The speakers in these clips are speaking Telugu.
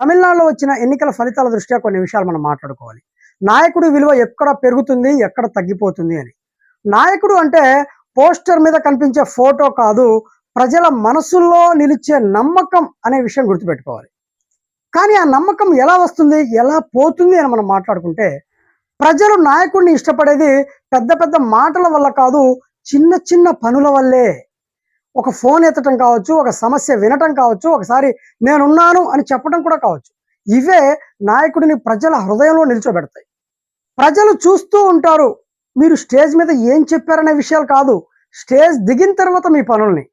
తమిళనాడులో వచ్చిన ఎన్నికల ఫలితాల దృష్ట్యా కొన్ని విషయాలు మనం మాట్లాడుకోవాలి. నాయకుడి విలువ ఎక్కడ పెరుగుతుంది, ఎక్కడ తగ్గిపోతుంది అని. నాయకుడు అంటే పోస్టర్ మీద కనిపించే ఫోటో కాదు, ప్రజల మనసుల్లో నిలిచే నమ్మకం అనే విషయం గుర్తుపెట్టుకోవాలి. కానీ ఆ నమ్మకం ఎలా వస్తుంది, ఎలా పోతుంది అని మనం మాట్లాడుకుంటే, ప్రజలు నాయకుడిని ఇష్టపడేది పెద్ద పెద్ద మాటల వల్ల కాదు, చిన్న చిన్న పనుల వల్లే. ఒక ఫోన్ ఎత్తటం కావచ్చు, ఒక సమస్య వినటం కావచ్చు, ఒకసారి నేనున్నాను అని చెప్పడం కూడా కావచ్చు. ఇవే నాయకుడిని ప్రజల హృదయంలో నిల్చోబెడతాయి. ప్రజలు చూస్తూ ఉంటారు, మీరు స్టేజ్ మీద ఏం చెప్పారనే విషయాలు కాదు, స్టేజ్ దిగిన తర్వాత మీ పనుల్ని.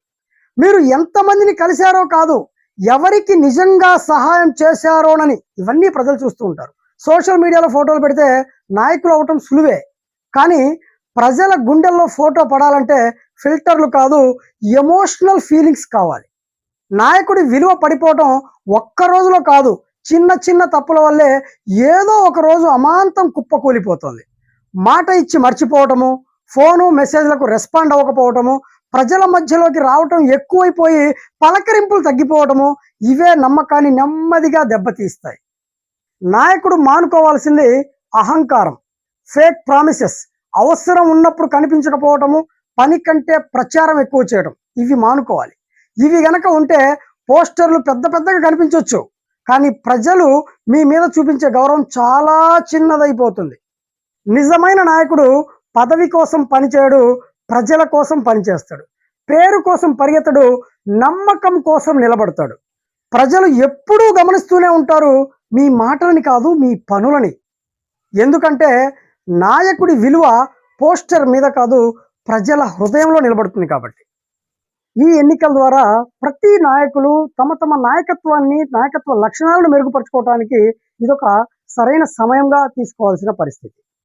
మీరు ఎంతమందిని కలిశారో కాదు, ఎవరికి నిజంగా సహాయం చేశారోనని ఇవన్నీ ప్రజలు చూస్తూ ఉంటారు. సోషల్ మీడియాలో ఫోటోలు పెడితే నాయకులు అవటం సులువే, కానీ ప్రజల గుండెల్లో ఫోటో పడాలంటే ఫిల్టర్లు కాదు, ఎమోషనల్ ఫీలింగ్స్ కావాలి. నాయకుడి విలువ పడిపోవటం ఒక్క రోజులో కాదు, చిన్న చిన్న తప్పుల వల్లే ఏదో ఒక రోజు అమాంతం కుప్పకూలిపోతుంది. మాట ఇచ్చి మర్చిపోవటము, ఫోను మెసేజ్లకు రెస్పాండ్ అవ్వకపోవటము, ప్రజల మధ్యలోకి రావటం ఎక్కువైపోయి పలకరింపులు తగ్గిపోవటము, ఇవే నమ్మకాన్ని నెమ్మదిగా దెబ్బతీస్తాయి. నాయకుడు మానుకోవాల్సింది అహంకారం, ఫేక్ ప్రామిసెస్, అవసరం ఉన్నప్పుడు కనిపించకపోవటము, పని కంటే ప్రచారం ఎక్కువ చేయడం, ఇవి మానుకోవాలి. ఇవి గనక ఉంటే పోస్టర్లు పెద్ద పెద్దగా కనిపించవచ్చు, కానీ ప్రజలు మీ మీద చూపించే గౌరవం చాలా చిన్నదైపోతుంది. నిజమైన నాయకుడు పదవి కోసం పనిచేయడు, ప్రజల కోసం పనిచేస్తాడు. పేరు కోసం పరిగెత్తడు, నమ్మకం కోసం నిలబడతాడు. ప్రజలు ఎప్పుడూ గమనిస్తూనే ఉంటారు, మీ మాటలని కాదు, మీ పనులని. ఎందుకంటే నాయకుడి విలువ పోస్టర్ మీద కాదు, ప్రజల హృదయంలో నిలబడుతుంది కాబట్టి. ఈ ఎన్నికల ద్వారా ప్రతి నాయకులు తమ తమ నాయకత్వ లక్షణాలను మెరుగుపరచుకోవడానికి ఇదొక సరైన సమయంగా తీసుకోవాల్సిన పరిస్థితి.